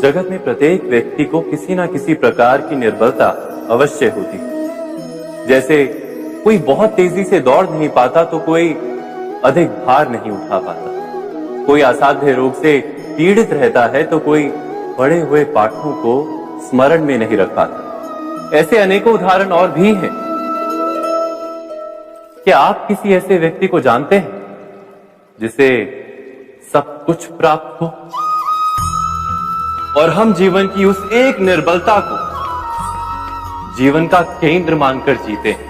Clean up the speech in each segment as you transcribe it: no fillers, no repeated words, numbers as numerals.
जगत में प्रत्येक व्यक्ति को किसी ना किसी प्रकार की निर्बलता अवश्य होती है। जैसे कोई बहुत तेजी से दौड़ नहीं पाता तो कोई अधिक भार नहीं उठा पाता, कोई असाध्य रोग से पीड़ित रहता है तो कोई पढ़े हुए पाठों को स्मरण में नहीं रख पाता। ऐसे अनेकों उदाहरण और भी हैं। क्या आप किसी ऐसे व्यक्ति को जानते हैं जिसे सब कुछ प्राप्त हो और हम जीवन की उस एक निर्बलता को जीवन का केंद्र मानकर जीते हैं?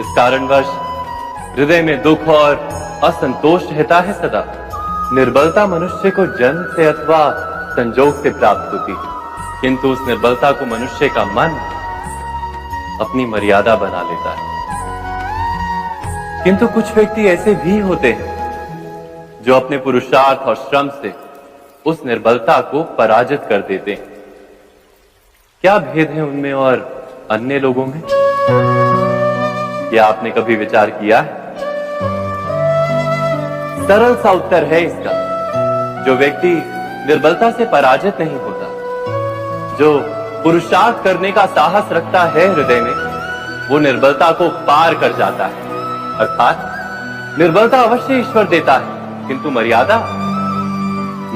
इस कारणवश हृदय में दुख और असंतोष रहता है सदा। निर्बलता मनुष्य को जन्म से अथवा संजोग से प्राप्त होती है, किंतु उस निर्बलता को मनुष्य का मन अपनी मर्यादा बना लेता है। किंतु कुछ व्यक्ति ऐसे भी होते हैं जो अपने पुरुषार्थ और श्रम से उस निर्बलता को पराजित कर देते हैं। क्या भेद है उनमें और अन्य लोगों में? क्या आपने कभी विचार किया है? सरल सा उत्तर है इसका। जो व्यक्ति निर्बलता से पराजित नहीं होता, जो पुरुषार्थ करने का साहस रखता है हृदय में, वो निर्बलता को पार कर जाता है। अर्थात निर्बलता अवश्य ईश्वर देता है, किंतु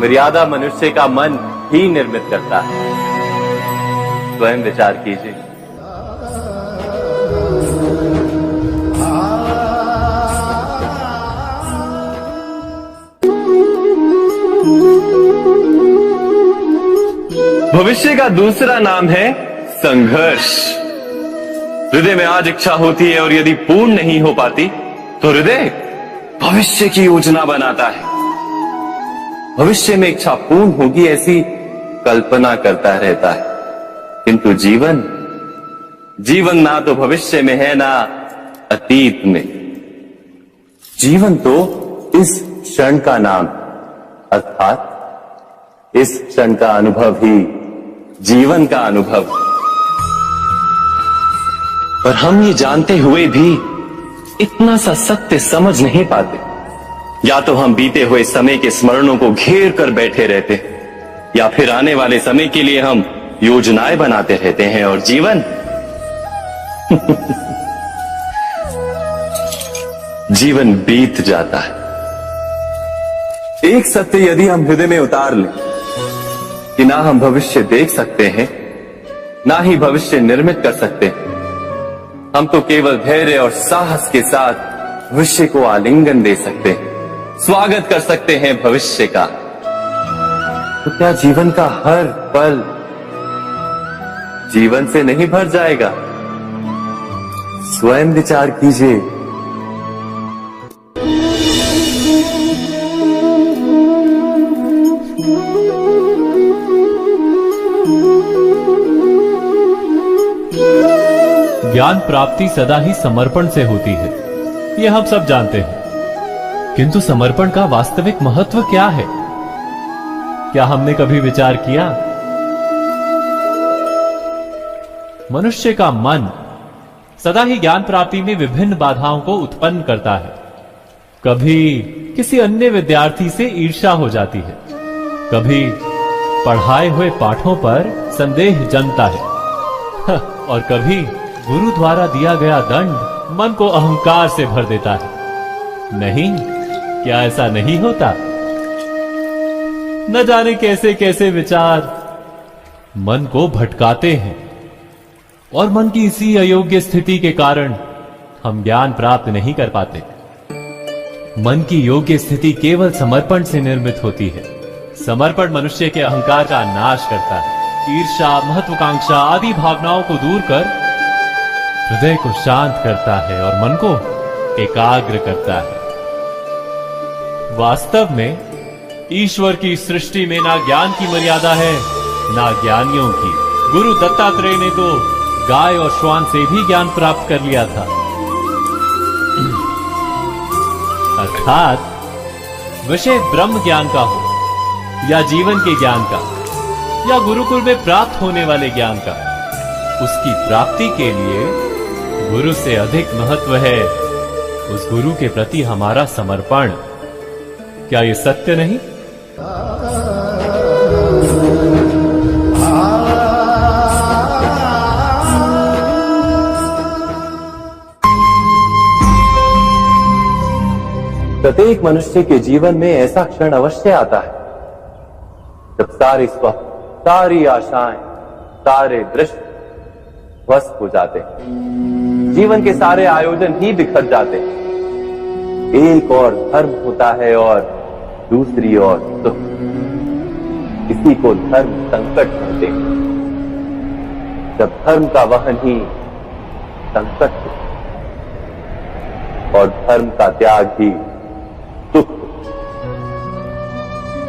मर्यादा मनुष्य का मन ही निर्मित करता है। स्वयं विचार कीजिए। भविष्य का दूसरा नाम है संघर्ष। हृदय में आज इच्छा होती है और यदि पूर्ण नहीं हो पाती तो हृदय भविष्य की योजना बनाता है। भविष्य में इच्छा पूर्ण होगी ऐसी कल्पना करता रहता है, किंतु जीवन ना तो भविष्य में है ना अतीत में। जीवन तो इस क्षण का नाम, अर्थात इस क्षण का अनुभव ही जीवन का अनुभव। पर हम ये जानते हुए भी इतना सा सत्य समझ नहीं पाते। या तो हम बीते हुए समय के स्मरणों को घेर कर बैठे रहते, या फिर आने वाले समय के लिए हम योजनाएं बनाते रहते हैं और जीवन जीवन बीत जाता है। एक सत्य यदि हम हृदय में उतार लें कि ना हम भविष्य देख सकते हैं, ना ही भविष्य निर्मित कर सकते हैं, हम तो केवल धैर्य और साहस के साथ भविष्य को आलिंगन दे सकते हैं, स्वागत कर सकते हैं भविष्य का। तो क्या जीवन का हर पल जीवन से नहीं भर जाएगा? स्वयं विचार कीजिए। ज्ञान प्राप्ति सदा ही समर्पण से होती है, यह हम सब जानते हैं। किंतु समर्पण का वास्तविक महत्व क्या है? क्या हमने कभी विचार किया? मनुष्य का मन सदा ही ज्ञान प्राप्ति में विभिन्न बाधाओं को उत्पन्न करता है। कभी किसी अन्य विद्यार्थी से ईर्ष्या हो जाती है, कभी पढ़ाए हुए पाठों पर संदेह जमता है और कभी गुरु द्वारा दिया गया दंड मन को अहंकार से भर देता है। नहीं, क्या ऐसा नहीं होता? न जाने कैसे कैसे विचार मन को भटकाते हैं और मन की इसी अयोग्य स्थिति के कारण हम ज्ञान प्राप्त नहीं कर पाते। मन की योग्य स्थिति केवल समर्पण से निर्मित होती है। समर्पण मनुष्य के अहंकार का नाश करता है, ईर्ष्या, महत्वाकांक्षा आदि भावनाओं को दूर कर हृदय को शांत करता है और मन को एकाग्र करता है। वास्तव में ईश्वर की सृष्टि में ना ज्ञान की मर्यादा है ना ज्ञानियों की। गुरु दत्तात्रेय ने तो गाय और श्वान से भी ज्ञान प्राप्त कर लिया था। अर्थात विषय ब्रह्म ज्ञान का हो या जीवन के ज्ञान का या गुरुकुल में प्राप्त होने वाले ज्ञान का, उसकी प्राप्ति के लिए गुरु से अधिक महत्व है उस गुरु के प्रति हमारा समर्पण। क्या ये सत्य नहीं? प्रत्येक मनुष्य के जीवन में ऐसा क्षण अवश्य आता है जब सारे स्वप्न, सारी आशाएं, सारे दृश्य ध्वस्त हो जाते हैं। जीवन के सारे आयोजन ही बिखर जाते हैं। एक और धर्म होता है और दूसरी ओर सुख। इसी को धर्म संकट कहते हैं। जब धर्म का वहन ही संकट हो और धर्म का त्याग ही सुख।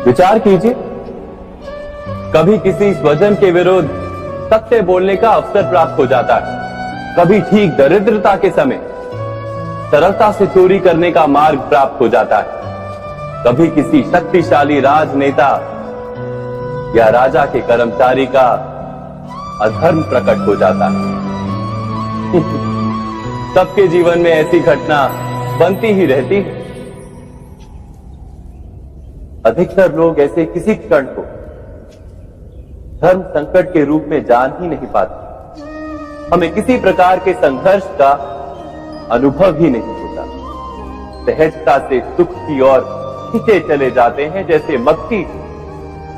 विचार कीजिए, कभी किसी स्वजन के विरुद्ध सत्य बोलने का अवसर प्राप्त हो जाता है, कभी ठीक दरिद्रता के समय सरलता से चोरी करने का मार्ग प्राप्त हो जाता है, कभी किसी शक्तिशाली राजनेता या राजा के कर्मचारी का अधर्म प्रकट हो जाता है। सबके जीवन में ऐसी घटना बनती ही रहती है। अधिकतर लोग ऐसे किसी क्षण को धर्म संकट के रूप में जान ही नहीं पाते। हमें किसी प्रकार के संघर्ष का अनुभव ही नहीं होता। सहजता से सुख की ओर खींचे चले जाते हैं, जैसे मक्खी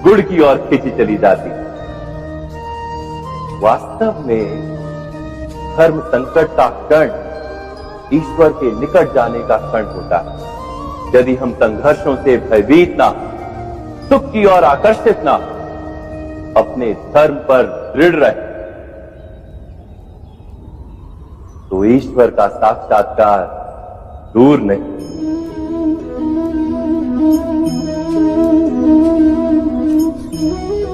गुड़ की ओर खींची चली जाती है। वास्तव में धर्म संकट का क्षण ईश्वर के निकट जाने का क्षण होता है। यदि हम संघर्षों से भयभीत ना, सुख की ओर आकर्षित ना, अपने धर्म पर दृढ़ रहे, तो ईश्वर का साक्षात्कार दूर नहीं।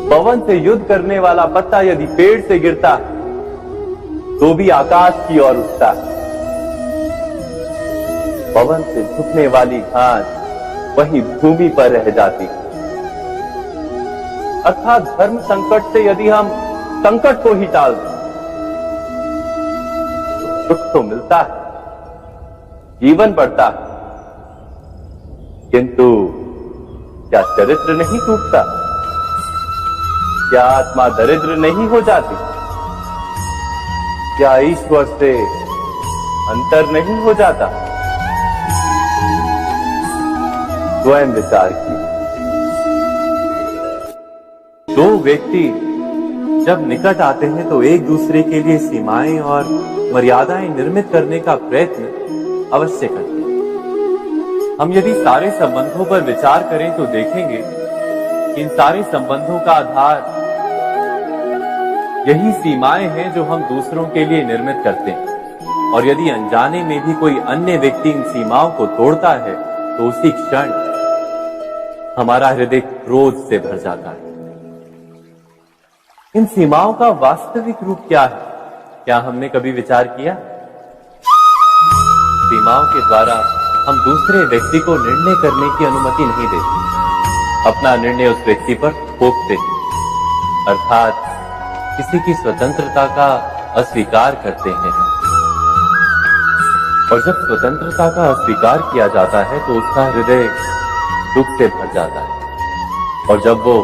पवन से युद्ध करने वाला पत्ता यदि पेड़ से गिरता है तो भी आकाश की ओर उठता है। पवन से झुकने वाली घास वही भूमि पर रह जाती है। अर्थात धर्म संकट से यदि हम संकट को ही टाल दें तो सुख तो मिलता है, जीवन बढ़ता है, किंतु क्या चरित्र नहीं टूटता? क्या आत्मा दरिद्र नहीं हो जाती? क्या ईश्वर से अंतर नहीं हो जाता? स्वयं विचार कीजिए। दो व्यक्ति जब निकट आते हैं तो एक दूसरे के लिए सीमाएं और मर्यादाएं निर्मित करने का प्रयत्न अवश्य करते हैं। हम यदि सारे संबंधों पर विचार करें तो देखेंगे कि इन सारे संबंधों का आधार यही सीमाएं हैं जो हम दूसरों के लिए निर्मित करते हैं। और यदि अनजाने में भी कोई अन्य व्यक्ति इन सीमाओं को तोड़ता है तो उसी क्षण हमारा हृदय क्रोध से भर जाता है। इन सीमाओं का वास्तविक रूप क्या है? क्या हमने कभी विचार किया? सीमाओं के द्वारा हम दूसरे व्यक्ति को निर्णय करने की अनुमति नहीं देते। अपना निर्णय उस व्यक्ति पर थोपते हैं, अर्थात किसी की स्वतंत्रता का अस्वीकार करते हैं। और जब स्वतंत्रता का अस्वीकार किया जाता है तो उसका हृदय दुख से भर जाता है। और जब वो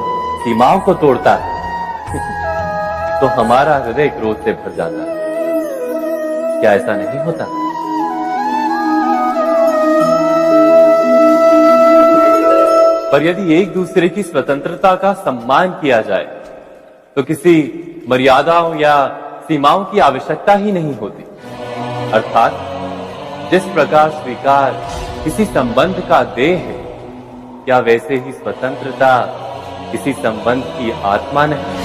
सीमाओं को तोड़ता है तो हमारा हृदय क्रोध से भर जाता है। क्या ऐसा नहीं होता? पर यदि एक दूसरे की स्वतंत्रता का सम्मान किया जाए तो किसी मर्यादाओं या सीमाओं की आवश्यकता ही नहीं होती। अर्थात जिस प्रकार स्वीकार किसी संबंध का देह है, क्या वैसे ही स्वतंत्रता किसी संबंध की आत्मा नहीं?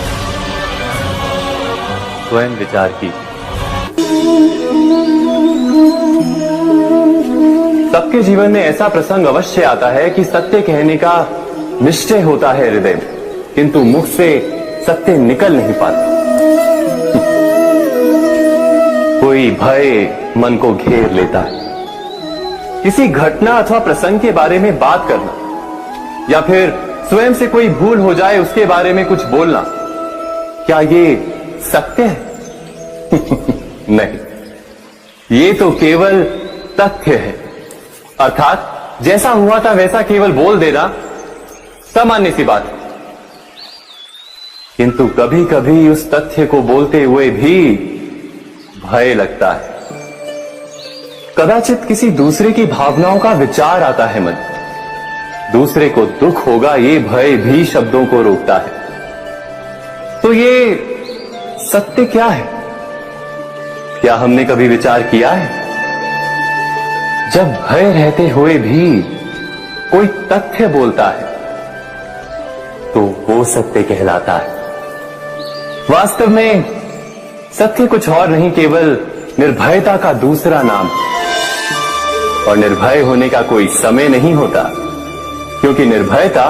स्वयं विचार कीजिए। सबके जीवन में ऐसा प्रसंग अवश्य आता है कि सत्य कहने का निश्चय होता है हृदय में, किंतु मुख से सत्य निकल नहीं पाता। कोई भय मन को घेर लेता है। किसी घटना अथवा प्रसंग के बारे में बात करना या फिर स्वयं से कोई भूल हो जाए उसके बारे में कुछ बोलना, क्या ये सत्य है? नहीं, ये तो केवल तथ्य है। अर्थात जैसा हुआ था वैसा केवल बोल देना सामान्य सी बात है। किंतु कभी कभी उस तथ्य को बोलते हुए भी भय लगता है। कदाचित किसी दूसरे की भावनाओं का विचार आता है मन, दूसरे को दुख होगा ये भय भी शब्दों को रोकता है। तो ये सत्य क्या है? क्या हमने कभी विचार किया है? जब भय रहते हुए भी कोई तथ्य बोलता है तो वो सत्य कहलाता है। वास्तव में सत्य कुछ और नहीं, केवल निर्भयता का दूसरा नाम। और निर्भय होने का कोई समय नहीं होता, क्योंकि निर्भयता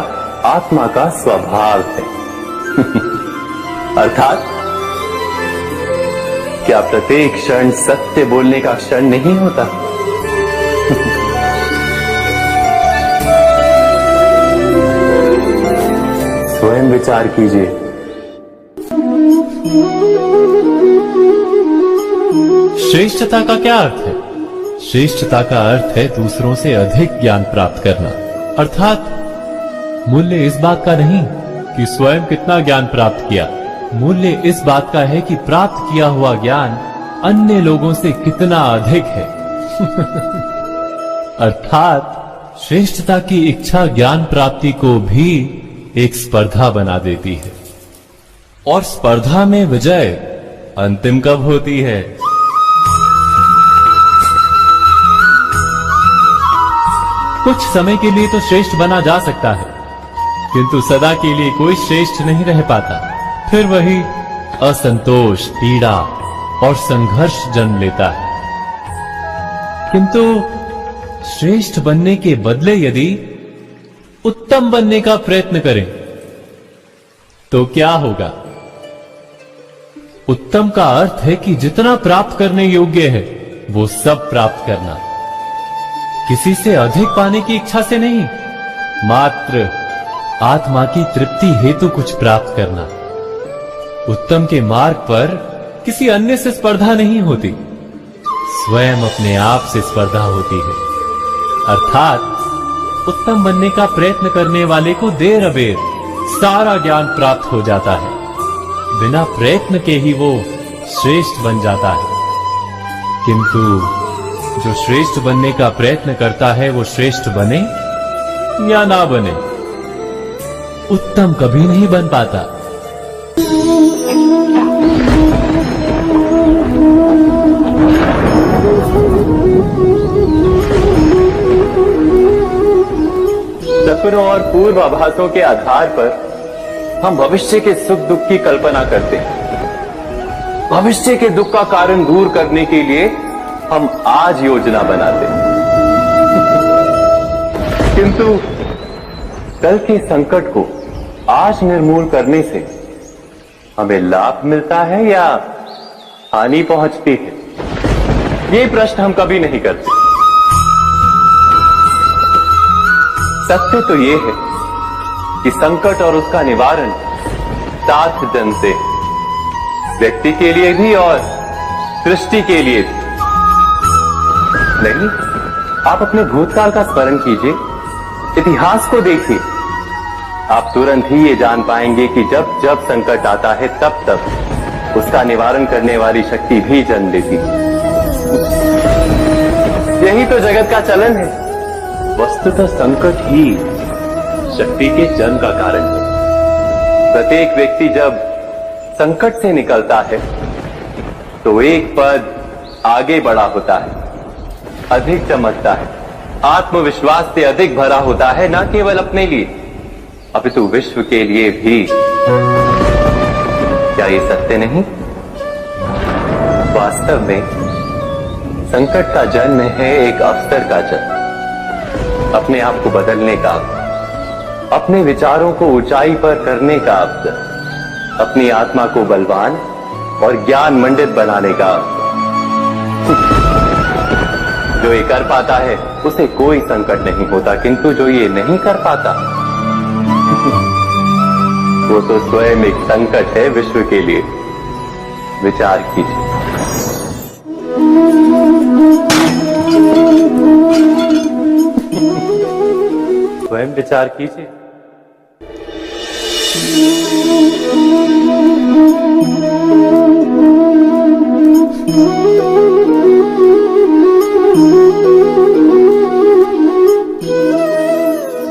आत्मा का स्वभाव है। अर्थात क्या प्रत्येक क्षण सत्य बोलने का क्षण नहीं होता? स्वयं विचार कीजिए। श्रेष्ठता का क्या अर्थ है? श्रेष्ठता का अर्थ है दूसरों से अधिक ज्ञान प्राप्त करना। अर्थात मूल्य इस बात का नहीं कि स्वयं कितना ज्ञान प्राप्त किया, मूल्य इस बात का है कि प्राप्त किया हुआ ज्ञान अन्य लोगों से कितना अधिक है। अर्थात श्रेष्ठता की इच्छा ज्ञान प्राप्ति को भी एक स्पर्धा बना देती है। और स्पर्धा में विजय अंतिम कब होती है? कुछ समय के लिए तो श्रेष्ठ बना जा सकता है, किंतु सदा के लिए कोई श्रेष्ठ नहीं रह पाता। फिर वही असंतोष, पीड़ा और संघर्ष जन्म लेता है। किंतु श्रेष्ठ बनने के बदले यदि उत्तम बनने का प्रयत्न करें तो क्या होगा? उत्तम का अर्थ है कि जितना प्राप्त करने योग्य है वो सब प्राप्त करना, किसी से अधिक पाने की इच्छा से नहीं, मात्र आत्मा की तृप्ति हेतु कुछ प्राप्त करना। उत्तम के मार्ग पर किसी अन्य से स्पर्धा नहीं होती, स्वयं अपने आप से स्पर्धा होती है। अर्थात उत्तम बनने का प्रयत्न करने वाले को देर अबेर सारा ज्ञान प्राप्त हो जाता है, बिना प्रयत्न के ही वो श्रेष्ठ बन जाता है। किंतु जो श्रेष्ठ बनने का प्रयत्न करता है वो श्रेष्ठ बने या ना बने, उत्तम कभी नहीं बन पाता। सपनों और पूर्वाभासों के आधार पर हम भविष्य के सुख दुख की कल्पना करते हैं। भविष्य के दुख का कारण दूर करने के लिए हम आज योजना बनाते हैं। किंतु कल के संकट को आज निर्मूल करने से हमें लाभ मिलता है या हानि पहुंचती है? ये प्रश्न हम कभी नहीं करते। सत्य तो ये है कि संकट और उसका निवारण साथ जन से, व्यक्ति के लिए भी और सृष्टि के लिए भी। नहीं, आप अपने भूतकाल का स्मरण कीजिए, इतिहास को देखिए, आप तुरंत ही ये जान पाएंगे कि जब जब संकट आता है तब तब उसका निवारण करने वाली शक्ति भी जन्म लेती है। यही तो जगत का चलन है। वस्तुतः संकट ही शक्ति के जन्म का कारण है। प्रत्येक व्यक्ति जब संकट से निकलता है तो एक पद आगे बढ़ा होता है, अधिक चमकता है, आत्मविश्वास से अधिक भरा होता है, न केवल अपने लिए अपितु विश्व के लिए भी। क्या ये सत्य नहीं? वास्तव में संकट का जन्म है एक अवसर का जन्म, अपने आप को बदलने का, अपने विचारों को ऊंचाई पर करने का अवसर, अपनी आत्मा को बलवान और ज्ञान मंडित बनाने का अवसर। जो ये कर पाता है उसे कोई संकट नहीं होता, किंतु जो ये नहीं कर पाता वो तो स्वयं एक संकट है विश्व के लिए। विचार कीजिए। स्वयं विचार कीजिए।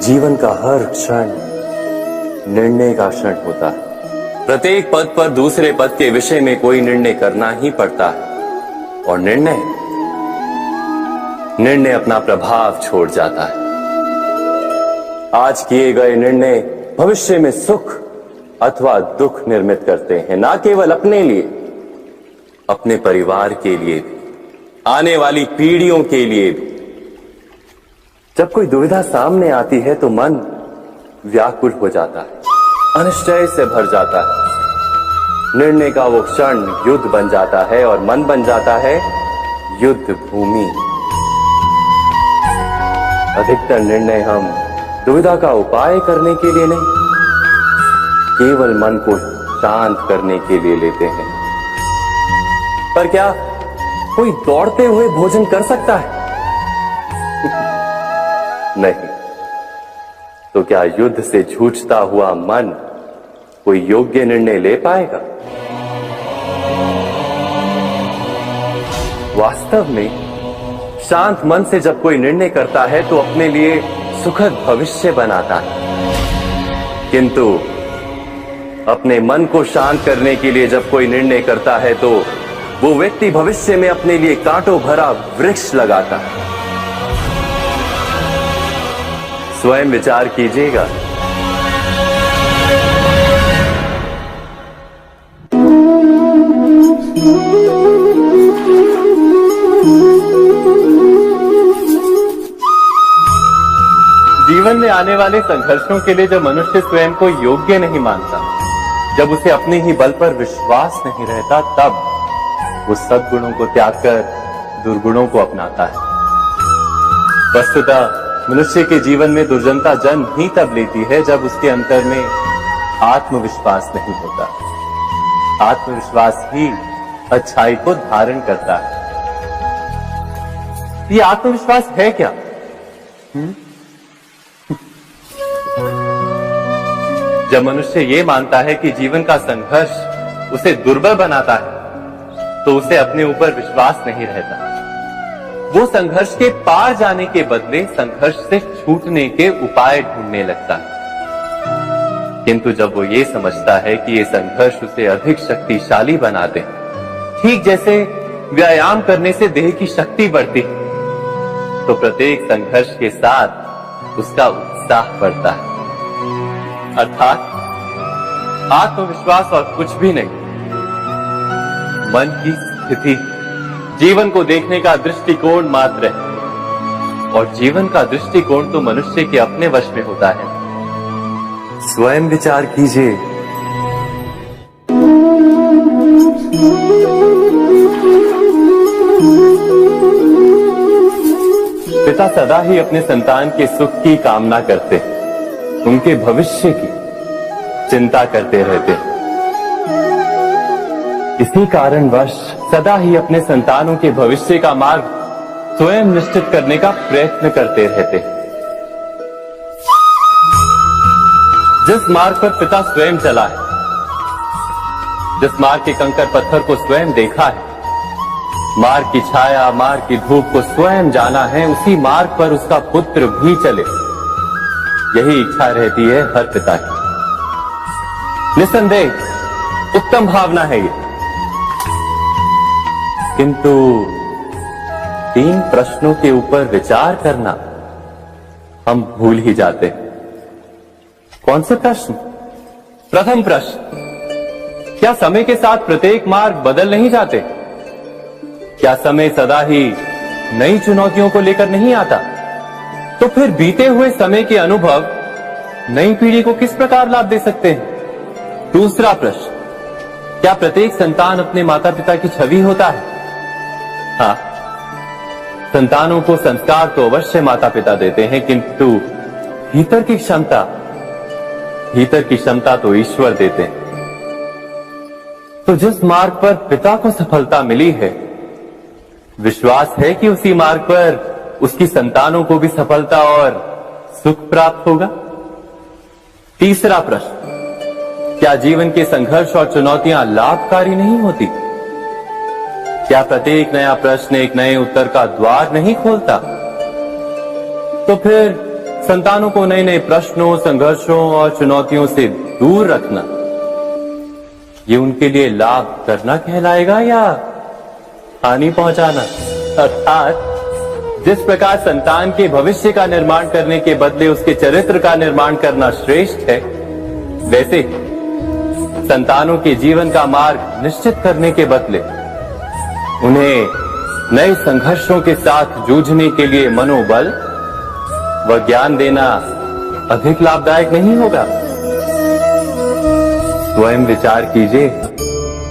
जीवन का हर क्षण निर्णय का क्षण होता है। प्रत्येक पद पर दूसरे पद के विषय में कोई निर्णय करना ही पड़ता है और निर्णय अपना प्रभाव छोड़ जाता है। आज किए गए निर्णय भविष्य में सुख अथवा दुख निर्मित करते हैं, ना केवल अपने लिए, अपने परिवार के लिए भी, आने वाली पीढ़ियों के लिए भी। जब कोई दुविधा सामने आती है तो मन व्याकुल हो जाता है, अनिश्चय से भर जाता है। निर्णय का वो क्षण युद्ध बन जाता है और मन बन जाता है युद्ध भूमि। अधिकतर निर्णय हम दुविधा का उपाय करने के लिए नहीं, केवल मन को शांत करने के लिए लेते हैं। पर क्या कोई दौड़ते हुए भोजन कर सकता है? नहीं। तो क्या युद्ध से जूझता हुआ मन कोई योग्य निर्णय ले पाएगा? वास्तव में शांत मन से जब कोई निर्णय करता है तो अपने लिए सुखद भविष्य बनाता है, किंतु अपने मन को शांत करने के लिए जब कोई निर्णय करता है तो वो व्यक्ति भविष्य में अपने लिए कांटों भरा वृक्ष लगाता है। स्वयं विचार कीजिएगा। जीवन में आने वाले संघर्षों के लिए जब मनुष्य स्वयं को योग्य नहीं मानता, जब उसे अपने ही बल पर विश्वास नहीं रहता, तब वो सद्गुणों को त्याग कर दुर्गुणों को अपनाता है। वस्तुतः मनुष्य के जीवन में दुर्जनता जन्म ही तब लेती है जब उसके अंतर में आत्मविश्वास नहीं होता। आत्मविश्वास ही अच्छाई को धारण करता है। ये आत्मविश्वास है क्या? जब मनुष्य ये मानता है कि जीवन का संघर्ष उसे दुर्बल बनाता है, तो उसे अपने ऊपर विश्वास नहीं रहता। वो संघर्ष के पार जाने के बदले संघर्ष से छूटने के उपाय ढूंढने लगता है। किंतु जब वो ये समझता है कि ये संघर्ष उसे अधिक शक्तिशाली बनाते, ठीक जैसे व्यायाम करने से देह की शक्ति बढ़ती है, तो प्रत्येक संघर्ष के साथ उसका उत्साह बढ़ता है। अर्थात आत्मविश्वास और कुछ भी नहीं, मन की स्थिति, जीवन को देखने का दृष्टिकोण मात्र है। और जीवन का दृष्टिकोण तो मनुष्य के अपने वश में होता है। स्वयं विचार कीजिए। पिता सदा ही अपने संतान के सुख की कामना करते हैं, उनके भविष्य की चिंता करते रहते हैं। इसी कारणवश सदा ही अपने संतानों के भविष्य का मार्ग स्वयं निश्चित करने का प्रयत्न करते रहते हैं। जिस मार्ग पर पिता स्वयं चला है, जिस मार्ग के कंकर पत्थर को स्वयं देखा है, मार्ग की छाया, मार्ग की धूप को स्वयं जाना है, उसी मार्ग पर उसका पुत्र भी चले, यही इच्छा रहती है हर पिता की। निसंदेह उत्तम भावना है ये। किंतु 3 प्रश्नों के ऊपर विचार करना हम भूल ही जाते हैं। कौन से प्रश्न? प्रथम प्रश्न, क्या समय के साथ प्रत्येक मार्ग बदल नहीं जाते? क्या समय सदा ही नई चुनौतियों को लेकर नहीं आता? तो फिर बीते हुए समय के अनुभव नई पीढ़ी को किस प्रकार लाभ दे सकते हैं? दूसरा प्रश्न, क्या प्रत्येक संतान अपने माता पिता की छवि होता है? हाँ, संतानों को संस्कार तो अवश्य माता पिता देते हैं, किंतु भीतर की क्षमता तो ईश्वर देते हैं। तो जिस मार्ग पर पिता को सफलता मिली है, विश्वास है कि उसी मार्ग पर उसकी संतानों को भी सफलता और सुख प्राप्त होगा। तीसरा प्रश्न, क्या जीवन के संघर्ष और चुनौतियां लाभकारी नहीं होती? क्या प्रत्येक नया प्रश्न एक नए उत्तर का द्वार नहीं खोलता? तो फिर संतानों को नए नए प्रश्नों, संघर्षों और चुनौतियों से दूर रखना, ये उनके लिए लाभ करना कहलाएगा या हानि पहुंचाना? अर्थात जिस प्रकार संतान के भविष्य का निर्माण करने के बदले उसके चरित्र का निर्माण करना श्रेष्ठ है, वैसे संतानों के जीवन का मार्ग निश्चित करने के बदले उन्हें नए संघर्षों के साथ जूझने के लिए मनोबल व ज्ञान देना अधिक लाभदायक नहीं होगा? स्वयं विचार कीजिए।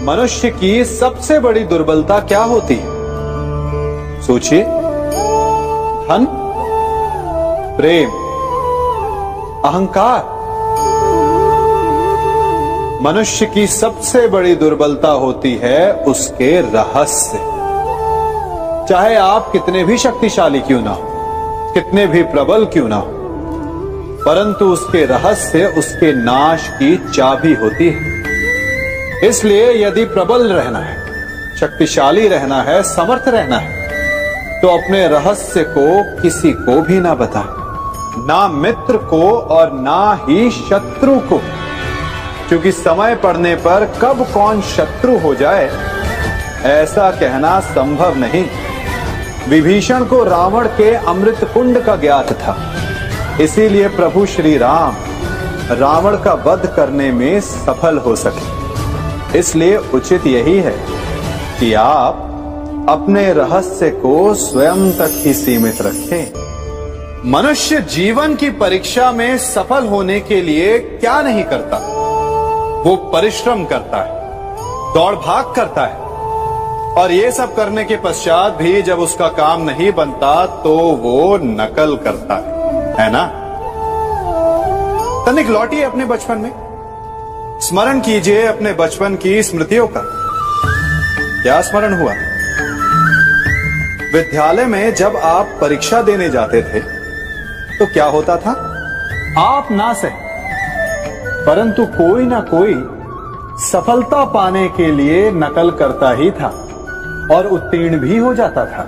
मनुष्य की सबसे बड़ी दुर्बलता क्या होती है? सोचिए। धन, प्रेम, अहंकार। मनुष्य की सबसे बड़ी दुर्बलता होती है उसके रहस्य। चाहे आप कितने भी शक्तिशाली क्यों ना हो, कितने भी प्रबल क्यों ना हो, परंतु उसके रहस्य उसके नाश की चाबी होती है। इसलिए यदि प्रबल रहना है, शक्तिशाली रहना है, समर्थ रहना है, तो अपने रहस्य को किसी को भी ना बताएं, ना मित्र को और ना ही शत्रु को, क्योंकि समय पड़ने पर कब कौन शत्रु हो जाए ऐसा कहना संभव नहीं। विभीषण को रावण के अमृत कुंड का ज्ञात था, इसीलिए प्रभु श्री राम रावण का वध करने में सफल हो सके। इसलिए उचित यही है कि आप अपने रहस्य को स्वयं तक ही सीमित रखें। मनुष्य जीवन की परीक्षा में सफल होने के लिए क्या नहीं करता? वो परिश्रम करता है, दौड़ भाग करता है, और ये सब करने के पश्चात भी जब उसका काम नहीं बनता तो वो नकल करता है ना? तनिक लौटिए अपने बचपन में, स्मरण कीजिए अपने बचपन की स्मृतियों का। क्या स्मरण हुआ? विद्यालय में जब आप परीक्षा देने जाते थे तो क्या होता था? आप ना सही, परंतु कोई ना कोई सफलता पाने के लिए नकल करता ही था और उत्तीर्ण भी हो जाता था,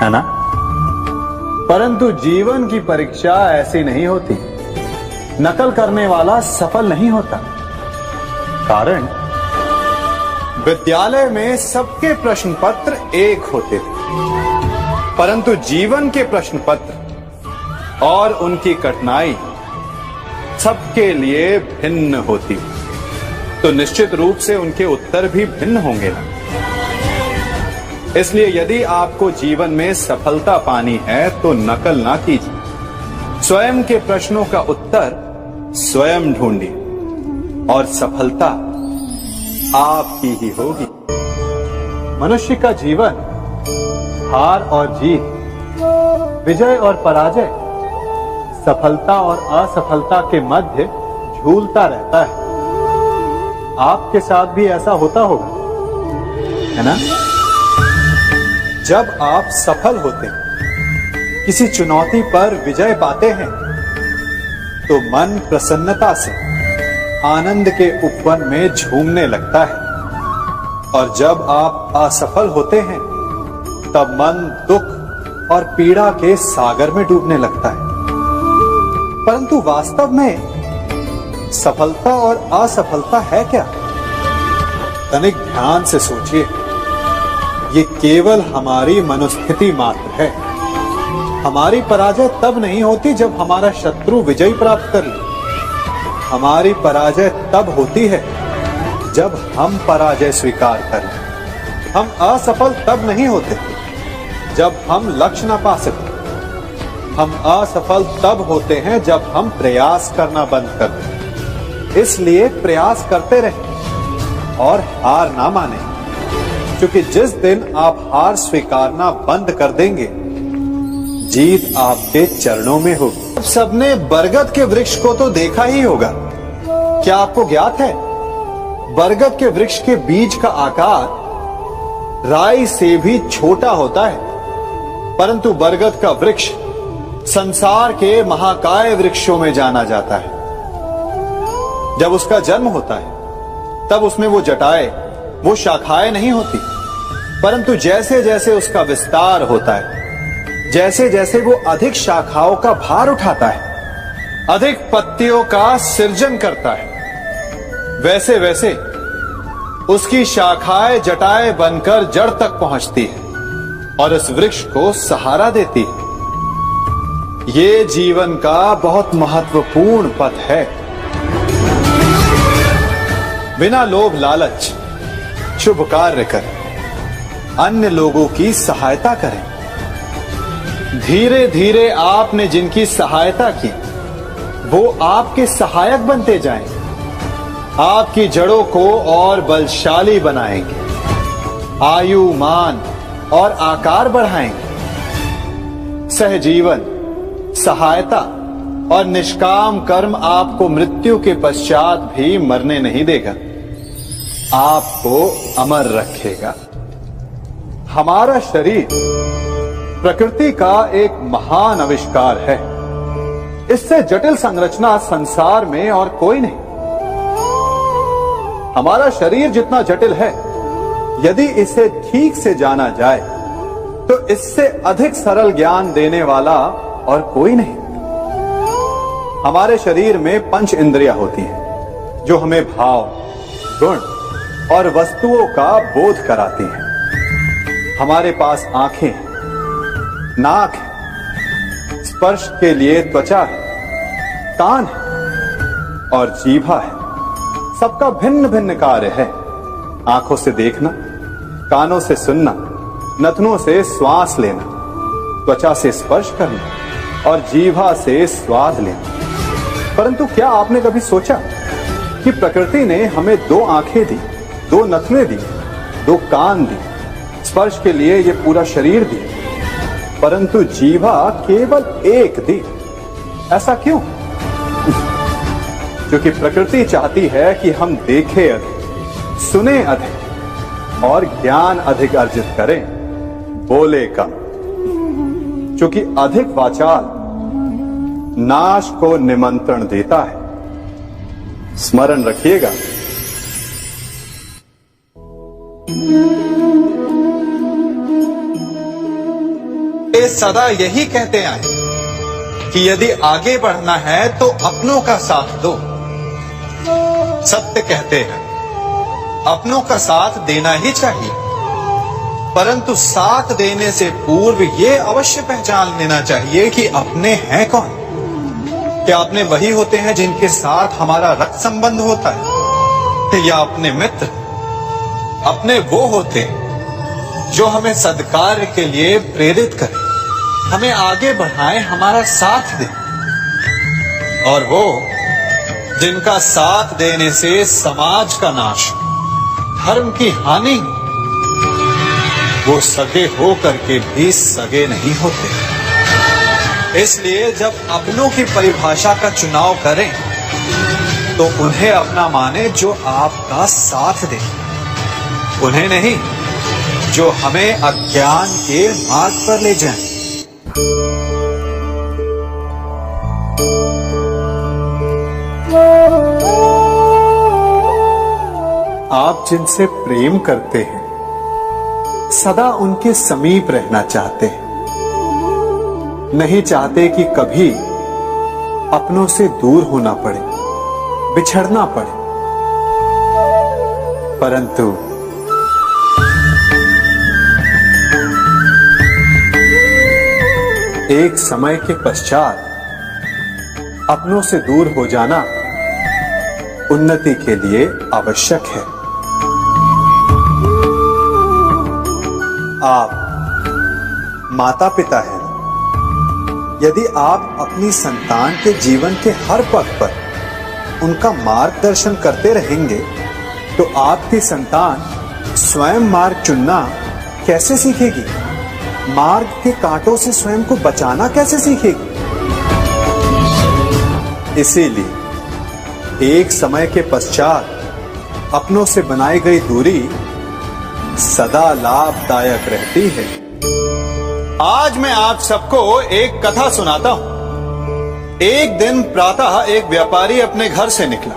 है ना? परंतु जीवन की परीक्षा ऐसी नहीं होती। नकल करने वाला सफल नहीं होता। कारण विद्यालय में सबके प्रश्न पत्र एक होते थे, परंतु जीवन के प्रश्न पत्र और उनकी कठिनाई सबके लिए भिन्न होती, तो निश्चित रूप से उनके उत्तर भी भिन्न होंगे ना। इसलिए यदि आपको जीवन में सफलता पानी है तो नकल ना कीजिए, स्वयं के प्रश्नों का उत्तर स्वयं ढूंढिए और सफलता आपकी ही होगी। मनुष्य का जीवन हार और जीत, विजय और पराजय, सफलता और असफलता के मध्य झूलता रहता है। आपके साथ भी ऐसा होता होगा, है ना? जब आप सफल होते हैं, किसी चुनौती पर विजय पाते हैं, तो मन प्रसन्नता से आनंद के उपवन में झूमने लगता है, और जब आप असफल होते हैं तब मन दुख और पीड़ा के सागर में डूबने लगता है। परंतु वास्तव में सफलता और असफलता है क्या? तनिक ध्यान से सोचिए। ये केवल हमारी मनोस्थिति मात्र है। हमारी पराजय तब नहीं होती जब हमारा शत्रु विजय प्राप्त कर ले। हमारी पराजय तब होती है जब हम पराजय स्वीकार करें। हम असफल तब नहीं होते जब हम लक्ष्य न पा सके। हम असफल तब होते हैं जब हम प्रयास करना बंद कर दें। इसलिए प्रयास करते रहें और हार ना माने, क्योंकि जिस दिन आप हार स्वीकारना बंद कर देंगे, जीत आपके चरणों में होगी। अब सबने बरगद के वृक्ष को तो देखा ही होगा। क्या आपको ज्ञात है, बरगद के वृक्ष के बीज का आकार राई से भी छोटा होता है, परंतु बरगद का वृक्ष संसार के महाकाय वृक्षों में जाना जाता है। जब उसका जन्म होता है तब उसमें वो जटाएं, वो शाखाएं नहीं होती, परंतु जैसे जैसे उसका विस्तार होता है, जैसे जैसे वो अधिक शाखाओं का भार उठाता है, अधिक पत्तियों का सृजन करता है, वैसे वैसे उसकी शाखाएं जटाएं बनकर जड़ तक पहुंचती है और इस वृक्ष को सहारा देती है। ये जीवन का बहुत महत्वपूर्ण पथ है। बिना लोभ लालच शुभ कार्य करें, अन्य लोगों की सहायता करें। धीरे धीरे आपने जिनकी सहायता की वो आपके सहायक बनते जाएं, आपकी जड़ों को और बलशाली बनाएंगे, आयु मान और आकार बढ़ाएंगे। सहजीवन, सहायता और निष्काम कर्म आपको मृत्यु के पश्चात भी मरने नहीं देगा, आपको अमर रखेगा। हमारा शरीर प्रकृति का एक महान आविष्कार है। इससे जटिल संरचना संसार में और कोई नहीं। हमारा शरीर जितना जटिल है, यदि इसे ठीक से जाना जाए तो इससे अधिक सरल ज्ञान देने वाला और कोई नहीं। हमारे शरीर में पंच इंद्रियां होती हैं जो हमें भाव, गुण और वस्तुओं का बोध कराती हैं। हमारे पास आंखें हैं, नाक है, स्पर्श के लिए त्वचा है, कान है और जीभा है। सबका भिन्न भिन्न कार्य है। आंखों से देखना, कानों से सुनना, नथनों से श्वास लेना, त्वचा से स्पर्श करना और जीभा से स्वाद लेना। परंतु क्या आपने कभी सोचा कि प्रकृति ने हमें 2 आंखें दी, 2 नथने दी, 2 कान दी, स्पर्श के लिए ये पूरा शरीर दिया, परंतु जीभा केवल 1 दी? ऐसा क्यों? क्योंकि प्रकृति चाहती है कि हम देखें अधिक, सुने अधिक और ज्ञान अधिक अर्जित करें, बोले कम। क्योंकि अधिक वाचाल नाश को निमंत्रण देता है। स्मरण रखिएगा। ये सदा यही कहते आए कि यदि आगे बढ़ना है तो अपनों का साथ दो। सत्य कहते हैं, अपनों का साथ देना ही चाहिए, परंतु साथ देने से पूर्व ये अवश्य पहचान लेना चाहिए कि अपने हैं कौन। क्या अपने वही होते हैं जिनके साथ हमारा रक्त संबंध होता है, या अपने मित्र? अपने वो होते हैं जो हमें सद्कार्य के लिए प्रेरित करें, हमें आगे बढ़ाएं, हमारा साथ दें। और वो जिनका साथ देने से समाज का नाश, धर्म की हानि, वो सगे हो करके भी सगे नहीं होते। इसलिए जब अपनों की परिभाषा का चुनाव करें तो उन्हें अपना माने जो आपका साथ दे, उन्हें नहीं जो हमें अज्ञान के मार्ग पर ले जाएं। आप जिनसे प्रेम करते हैं सदा उनके समीप रहना चाहते हैं, नहीं चाहते कि कभी अपनों से दूर होना पड़े, बिछड़ना पड़े। परंतु एक समय के पश्चात अपनों से दूर हो जाना उन्नति के लिए आवश्यक है। आप माता पिता हैं। यदि आप अपनी संतान के जीवन के हर पग पर उनका मार्गदर्शन करते रहेंगे तो आपकी संतान स्वयं मार्ग चुनना कैसे सीखेगी? मार्ग के कांटों से स्वयं को बचाना कैसे सीखेगी? इसीलिए एक समय के पश्चात अपनों से बनाई गई दूरी सदा लाभदायक रहती है। आज मैं आप सबको एक कथा सुनाता हूं। एक दिन प्रातः एक व्यापारी अपने घर से निकला।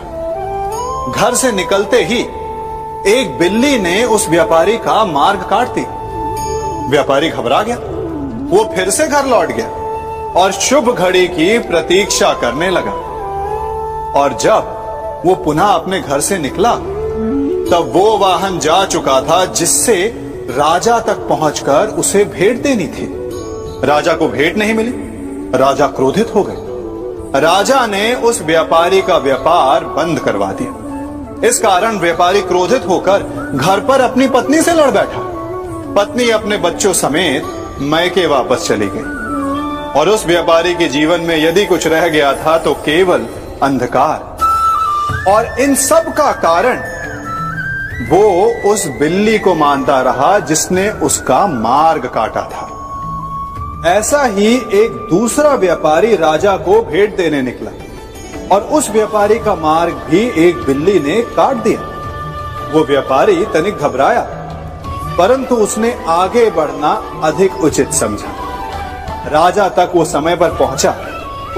घर से निकलते ही एक बिल्ली ने उस व्यापारी का मार्ग काट दिया। व्यापारी घबरा गया। वो फिर से घर लौट गया और शुभ घड़ी की प्रतीक्षा करने लगा। और जब वो पुनः अपने घर से निकला तब वो वाहन जा चुका था जिससे राजा तक पहुंचकर उसे भेंट देनी थी। राजा को भेंट नहीं मिली। राजा क्रोधित हो गए। राजा ने उस व्यापारी का व्यापार बंद करवा दिया। इस कारण व्यापारी क्रोधित होकर घर पर अपनी पत्नी से लड़ बैठा। पत्नी अपने बच्चों समेत मैके वापस चली गई और उस व्यापारी के जीवन में यदि कुछ रह गया था तो केवल अंधकार। और इन सब का कारण वो उस बिल्ली को मानता रहा जिसने उसका मार्ग काटा था। ऐसा ही एक दूसरा व्यापारी राजा को भेंट देने निकला और उस व्यापारी का मार्ग भी एक बिल्ली ने काट दिया। वो व्यापारी तनिक घबराया, परंतु उसने आगे बढ़ना अधिक उचित समझा। राजा तक वो समय पर पहुंचा।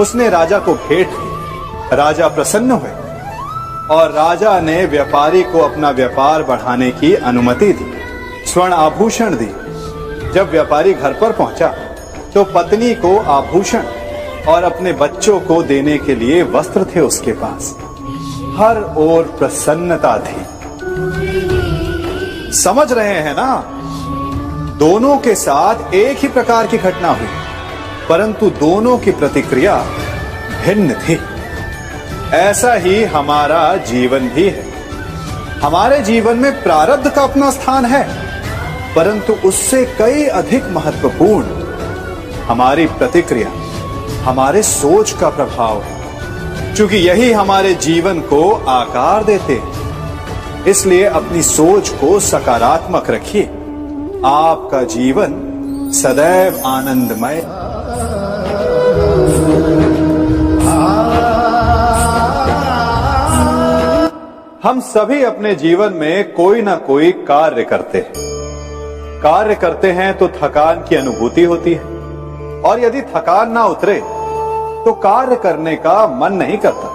उसने राजा को भेंट दी। राजा प्रसन्न हुए और राजा ने व्यापारी को अपना व्यापार बढ़ाने की अनुमति दी, स्वर्ण आभूषण दी। जब व्यापारी घर पर पहुंचा तो पत्नी को आभूषण और अपने बच्चों को देने के लिए वस्त्र थे उसके पास। हर ओर प्रसन्नता थी। समझ रहे हैं ना? दोनों के साथ एक ही प्रकार की घटना हुई, परंतु दोनों की प्रतिक्रिया भिन्न थी। ऐसा ही हमारा जीवन भी है। हमारे जीवन में प्रारब्ध का अपना स्थान है, परंतु उससे कई अधिक महत्वपूर्ण हमारी प्रतिक्रिया, हमारे सोच का प्रभाव है, क्योंकि यही हमारे जीवन को आकार देते हैं। इसलिए अपनी सोच को सकारात्मक रखिए। आपका जीवन सदैव आनंदमय। हम सभी अपने जीवन में कोई ना कोई कार्य करते हैं। कार्य करते हैं तो थकान की अनुभूति होती है और यदि थकान ना उतरे तो कार्य करने का मन नहीं करता।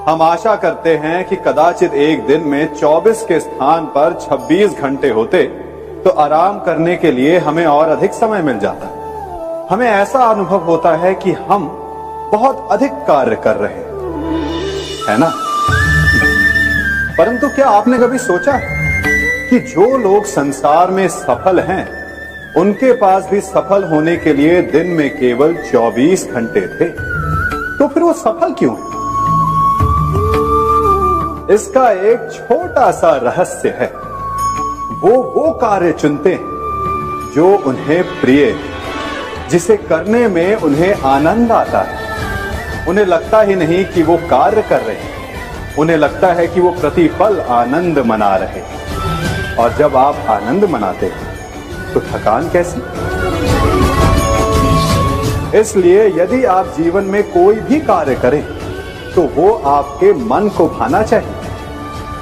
हम आशा करते हैं कि कदाचित एक दिन में 24 के स्थान पर 26 घंटे होते तो आराम करने के लिए हमें और अधिक समय मिल जाता। हमें ऐसा अनुभव होता है कि हम बहुत अधिक कार्य कर रहे हैं, है ना? परंतु क्या आपने कभी सोचा कि जो लोग संसार में सफल हैं उनके पास भी सफल होने के लिए दिन में केवल 24 घंटे थे, तो फिर वो सफल क्यों है? इसका एक छोटा सा रहस्य है। वो कार्य चुनते हैं जो उन्हें प्रिय है, जिसे करने में उन्हें आनंद आता है। उन्हें लगता ही नहीं कि वो कार्य कर रहे हैं, उन्हें लगता है कि वो प्रतिपल आनंद मना रहे हैं। और जब आप आनंद मनाते हैं तो थकान कैसी? इसलिए यदि आप जीवन में कोई भी कार्य करें तो वो आपके मन को भाना चाहिए,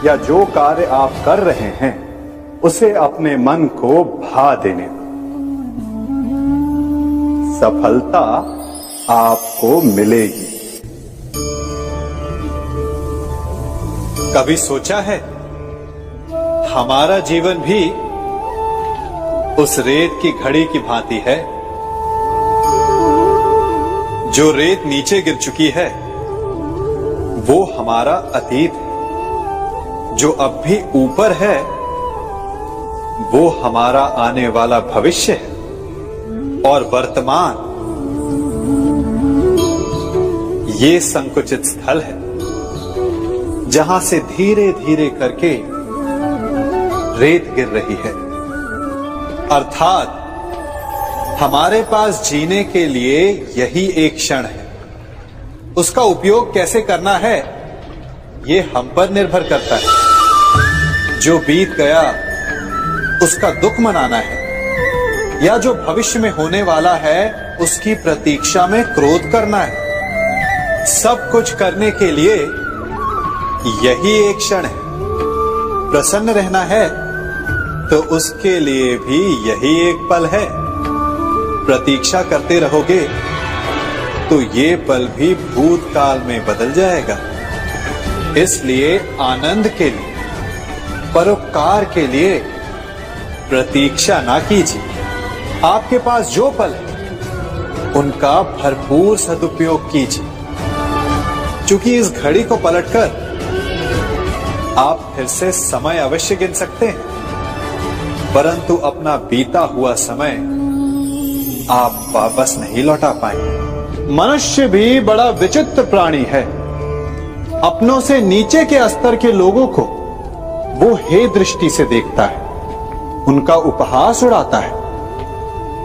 या जो कार्य आप कर रहे हैं उसे अपने मन को भा देने दो। सफलता आपको मिलेगी। कभी सोचा है हमारा जीवन भी उस रेत की घड़ी की भांति है? जो रेत नीचे गिर चुकी है वो हमारा अतीत है। जो अब भी ऊपर है वो हमारा आने वाला भविष्य है। और वर्तमान ये संकुचित स्थल है जहां से धीरे धीरे करके रेत गिर रही है। अर्थात हमारे पास जीने के लिए यही एक क्षण है। उसका उपयोग कैसे करना है ये हम पर निर्भर करता है। जो बीत गया उसका दुख मनाना है, या जो भविष्य में होने वाला है उसकी प्रतीक्षा में क्रोध करना है। सब कुछ करने के लिए यही एक क्षण है। प्रसन्न रहना है तो उसके लिए भी यही एक पल है। प्रतीक्षा करते रहोगे तो ये पल भी भूतकाल में बदल जाएगा। इसलिए आनंद के लिए, परोपकार के लिए प्रतीक्षा ना कीजिए, आपके पास जो पल है उनका भरपूर सदुपयोग कीजिए, क्योंकि इस घड़ी को पलटकर आप फिर से समय अवश्य गिन सकते हैं, परंतु अपना बीता हुआ समय आप वापस नहीं लौटा पाएंगे। मनुष्य भी बड़ा विचित्र प्राणी है। अपनों से नीचे के स्तर के लोगों को वो हे दृष्टि से देखता है, उनका उपहास उड़ाता है,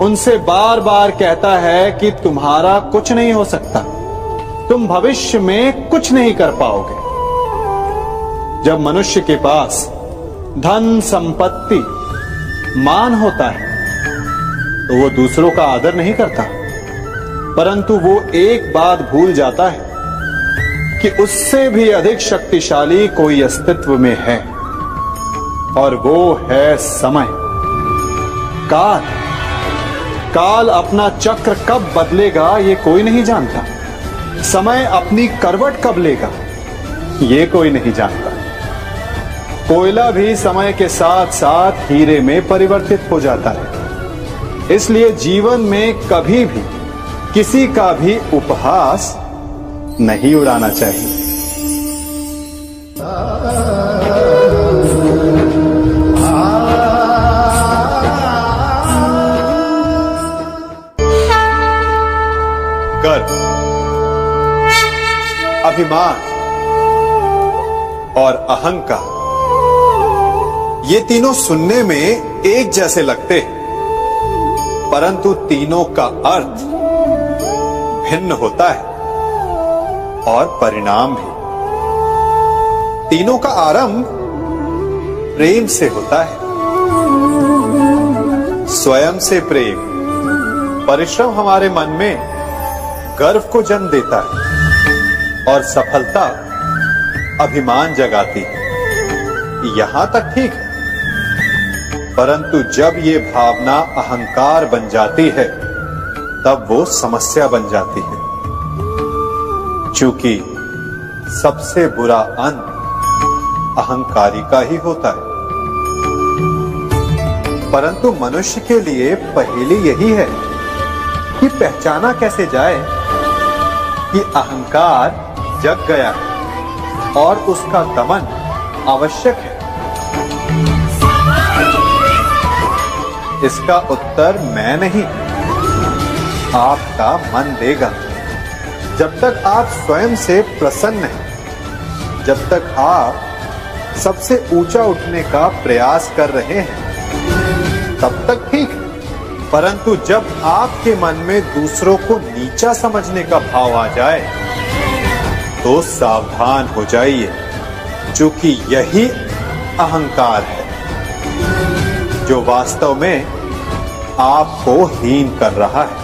उनसे बार बार कहता है कि तुम्हारा कुछ नहीं हो सकता, तुम भविष्य में कुछ नहीं कर पाओगे। जब मनुष्य के पास धन, संपत्ति, मान होता है तो वो दूसरों का आदर नहीं करता, परंतु वो एक बात भूल जाता है कि उससे भी अधिक शक्तिशाली कोई अस्तित्व में है, और वो है समय। काल अपना चक्र कब बदलेगा ये कोई नहीं जानता। समय अपनी करवट कब लेगा ये कोई नहीं जानता। कोयला भी समय के साथ साथ हीरे में परिवर्तित हो जाता है। इसलिए जीवन में कभी भी किसी का भी उपहास नहीं उड़ाना चाहिए। गर्व, अभिमान और अहंकार, ये तीनों सुनने में एक जैसे लगते हैं, परंतु तीनों का अर्थ भिन्न होता है और परिणाम भी। तीनों का आरंभ प्रेम से होता है। स्वयं से प्रेम, परिश्रम हमारे मन में गर्व को जन्म देता है और सफलता अभिमान जगाती है। यहां तक ठीक है, परंतु जब ये भावना अहंकार बन जाती है तब वो समस्या बन जाती है, क्योंकि सबसे बुरा अंत अहंकारी का ही होता है। परंतु मनुष्य के लिए पहेली यही है कि पहचाना कैसे जाए कि अहंकार जग गया है और उसका दमन आवश्यक है। इसका उत्तर मैं नहीं, आपका मन देगा। जब तक आप स्वयं से प्रसन्न हैं, जब तक आप सबसे ऊंचा उठने का प्रयास कर रहे हैं, तब तक ठीक है। परंतु जब आपके मन में दूसरों को नीचा समझने का भाव आ जाए तो सावधान हो जाइए, क्योंकि यही अहंकार है जो वास्तव में आपको हीन कर रहा है।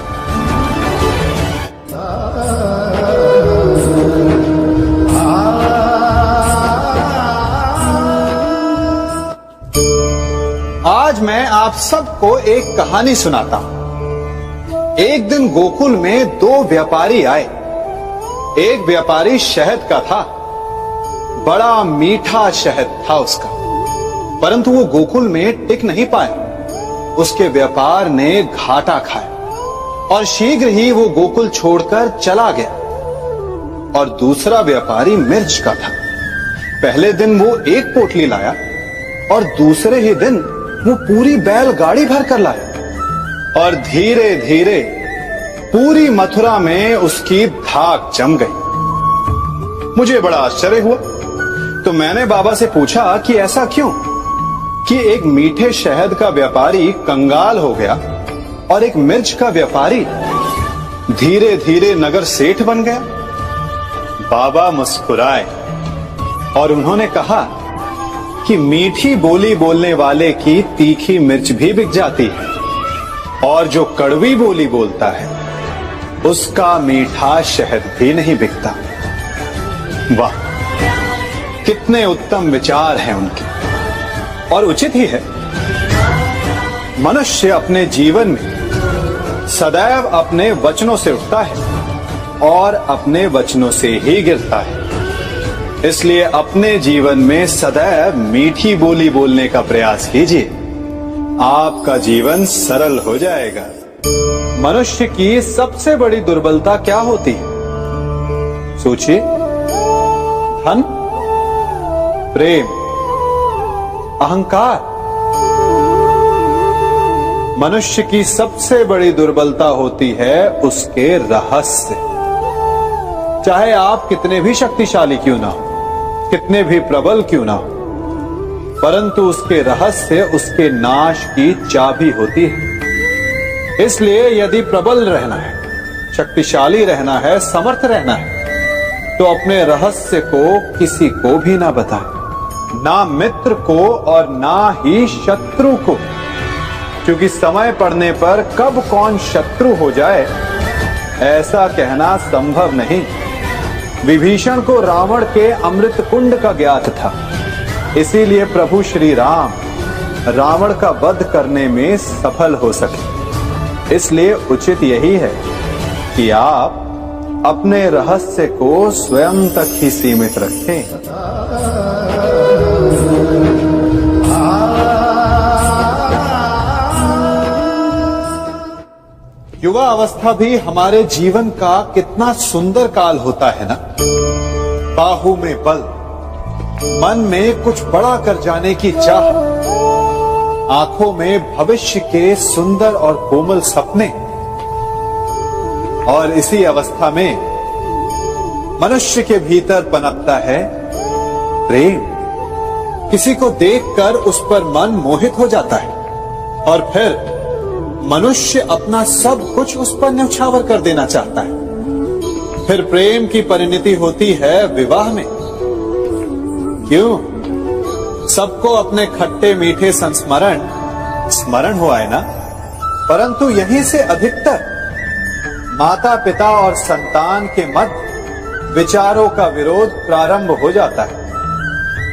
आज मैं आप सबको एक कहानी सुनाता हूं। एक दिन गोकुल में दो व्यापारी आए। एक व्यापारी शहद का था, बड़ा मीठा शहद था उसका, परंतु वो गोकुल में टिक नहीं पाया। उसके व्यापार ने घाटा खाया और शीघ्र ही वो गोकुल छोड़कर चला गया। और दूसरा व्यापारी मिर्च का था। पहले दिन वो एक पोटली लाया और दूसरे ही दिन वो पूरी बैलगाड़ी भर कर लाया, और धीरे धीरे पूरी मथुरा में उसकी धाक जम गई। मुझे बड़ा आश्चर्य हुआ, तो मैंने बाबा से पूछा कि ऐसा क्यों कि एक मीठे शहद का व्यापारी कंगाल हो गया और एक मिर्च का व्यापारी धीरे धीरे नगर सेठ बन गया। बाबा मुस्कुराए और उन्होंने कहा कि मीठी बोली बोलने वाले की तीखी मिर्च भी बिक जाती है, और जो कड़वी बोली बोलता है उसका मीठा शहद भी नहीं बिकता। वाह, कितने उत्तम विचार हैं उनके, और उचित ही है। मनुष्य अपने जीवन में सदैव अपने वचनों से उठता है और अपने वचनों से ही गिरता है। इसलिए अपने जीवन में सदैव मीठी बोली बोलने का प्रयास कीजिए, आपका जीवन सरल हो जाएगा। मनुष्य की सबसे बड़ी दुर्बलता क्या होती है? सोचिए। धन, प्रेम, अहंकार। मनुष्य की सबसे बड़ी दुर्बलता होती है उसके रहस्य। चाहे आप कितने भी शक्तिशाली क्यों ना हो, कितने भी प्रबल क्यों ना हो, परंतु उसके रहस्य उसके नाश की चाबी होती है। इसलिए यदि प्रबल रहना है, शक्तिशाली रहना है, समर्थ रहना है, तो अपने रहस्य को किसी को भी ना बताएं, ना मित्र को और ना ही शत्रु को, क्योंकि समय पड़ने पर कब कौन शत्रु हो जाए ऐसा कहना संभव नहीं। विभीषण को रावण के अमृत कुंड का ज्ञात था, इसीलिए प्रभु श्री राम रावण का वध करने में सफल हो सके। इसलिए उचित यही है कि आप अपने रहस्य को स्वयं तक ही सीमित रखें। युवा अवस्था भी हमारे जीवन का कितना सुंदर काल होता है ना। बाहु में बल, मन में कुछ बड़ा कर जाने की चाह, आंखों में भविष्य के सुंदर और कोमल सपने। और इसी अवस्था में मनुष्य के भीतर पनपता है प्रेम। किसी को देखकर उस पर मन मोहित हो जाता है और फिर मनुष्य अपना सब कुछ उस पर न्यौछावर कर देना चाहता है। फिर प्रेम की परिणति होती है विवाह में। क्यों? सबको अपने खट्टे मीठे संस्मरण स्मरण हुआ है ना। परंतु यहीं से अधिकतर माता पिता और संतान के मध्य विचारों का विरोध प्रारंभ हो जाता है।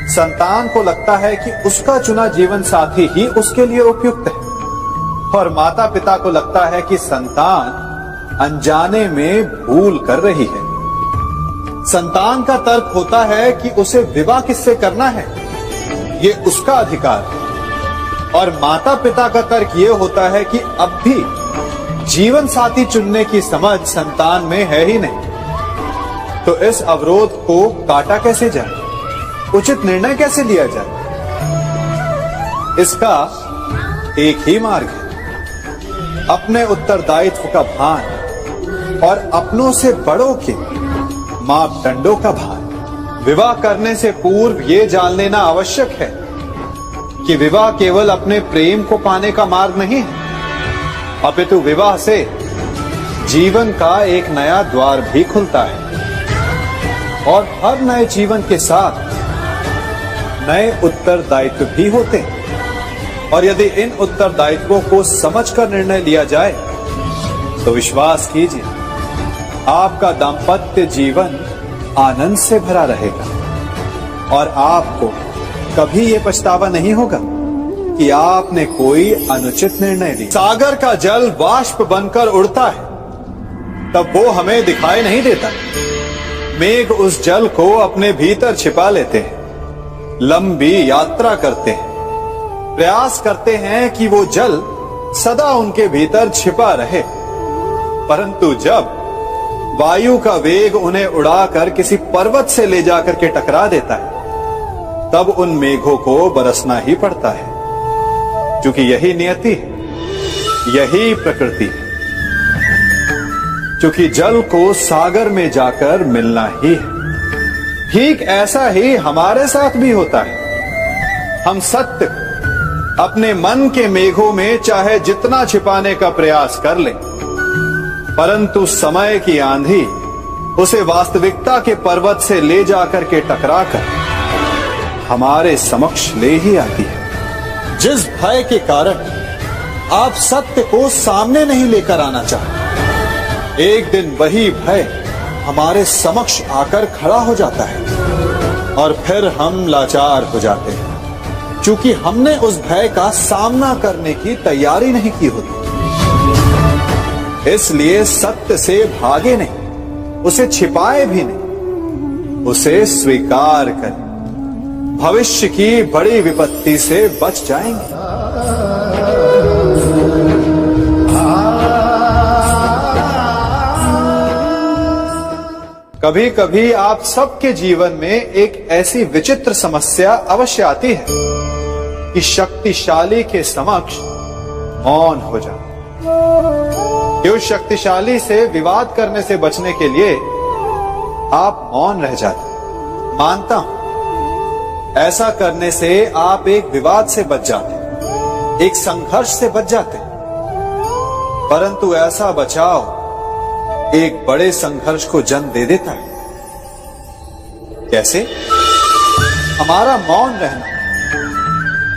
संतान को लगता है कि उसका चुना जीवन साथी ही उसके लिए उपयुक्त है, और माता पिता को लगता है कि संतान अनजाने में भूल कर रही है। संतान का तर्क होता है कि उसे विवाह किससे करना है, ये उसका अधिकार है, और माता पिता का तर्क ये होता है कि अब भी जीवन साथी चुनने की समझ संतान में है ही नहीं। तो इस अवरोध को काटा कैसे जाए, उचित निर्णय कैसे लिया जाए? इसका एक ही मार्ग है, अपने उत्तरदायित्व का भान और अपनों से बड़ों के मापदंडों का भान। विवाह करने से पूर्व ये जान लेना आवश्यक है कि विवाह केवल अपने प्रेम को पाने का मार्ग नहीं है, अपितु विवाह से जीवन का एक नया द्वार भी खुलता है। और हर नए जीवन के साथ नए उत्तरदायित्व भी होते हैं, और यदि इन उत्तरदायित्वों को समझकर निर्णय लिया जाए तो विश्वास कीजिए आपका दाम्पत्य जीवन आनंद से भरा रहेगा और आपको कभी ये पछतावा नहीं होगा कि आपने कोई अनुचित निर्णय लिया। सागर का जल वाष्प बनकर उड़ता है, तब वो हमें दिखाई नहीं देता। मेघ उस जल को अपने भीतर छिपा लेते हैं, लंबी यात्रा करते हैं, प्रयास करते हैं कि वो जल सदा उनके भीतर छिपा रहे। परंतु जब वायु का वेग उन्हें उड़ाकर किसी पर्वत से ले जाकर के टकरा देता है, तब उन मेघों को बरसना ही पड़ता है, क्योंकि यही नियति है, यही प्रकृति है। क्योंकि जल को सागर में जाकर मिलना ही है। ठीक ऐसा ही हमारे साथ भी होता है। हम सत्य अपने मन के मेघों में चाहे जितना छिपाने का प्रयास कर लें, परंतु समय की आंधी उसे वास्तविकता के पर्वत से ले जाकर के टकराकर हमारे समक्ष ले ही आती है। जिस भय के कारण आप सत्य को सामने नहीं लेकर आना चाहते, एक दिन वही भय हमारे समक्ष आकर खड़ा हो जाता है और फिर हम लाचार हो जाते हैं, क्योंकि हमने उस भय का सामना करने की तैयारी नहीं की होती। इसलिए सत्य से भागे नहीं, उसे छिपाए भी नहीं, उसे स्वीकार करें। भविष्य की बड़ी विपत्ति से बच जाएंगे। कभी कभी आप सबके जीवन में एक ऐसी विचित्र समस्या अवश्य आती है कि शक्तिशाली के समक्ष मौन हो जाए। कि उस शक्तिशाली से विवाद करने से बचने के लिए आप मौन रह जाते। मानता हूं, ऐसा करने से आप एक विवाद से बच जाते, एक संघर्ष से बच जाते। परंतु ऐसा बचाव एक बड़े संघर्ष को जन्म दे देता है। कैसे? हमारा मौन रहना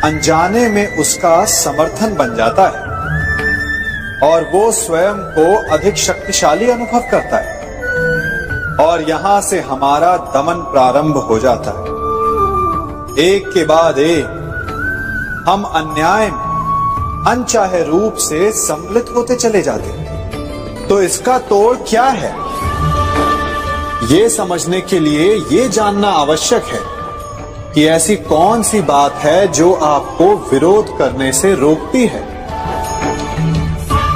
अनजाने में उसका समर्थन बन जाता है और वो स्वयं को अधिक शक्तिशाली अनुभव करता है और यहां से हमारा दमन प्रारंभ हो जाता है। एक के बाद एक हम अन्याय में अनचाहे रूप से सम्मिलित होते चले जाते हैं। तो इसका तोड़ क्या है? ये समझने के लिए ये जानना आवश्यक है कि ऐसी कौन सी बात है जो आपको विरोध करने से रोकती है।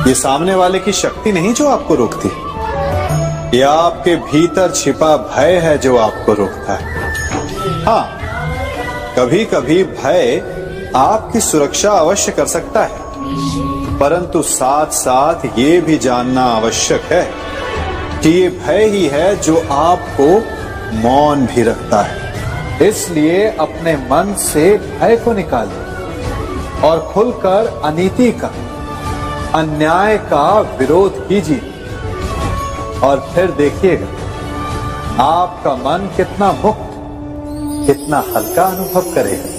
ये सामने वाले की शक्ति नहीं जो आपको रोकती है, या आपके भीतर छिपा भय है जो आपको रोकता है। हाँ, कभी कभी भय आपकी सुरक्षा अवश्य कर सकता है, परंतु साथ साथ ये भी जानना आवश्यक है कि ये भय ही है जो आपको मौन भी रखता है। इसलिए अपने मन से भय को निकालिए और खुलकर अनीति का, अन्याय का विरोध कीजिए और फिर देखिएगा आपका मन कितना मुक्त, कितना हल्का अनुभव करेगा।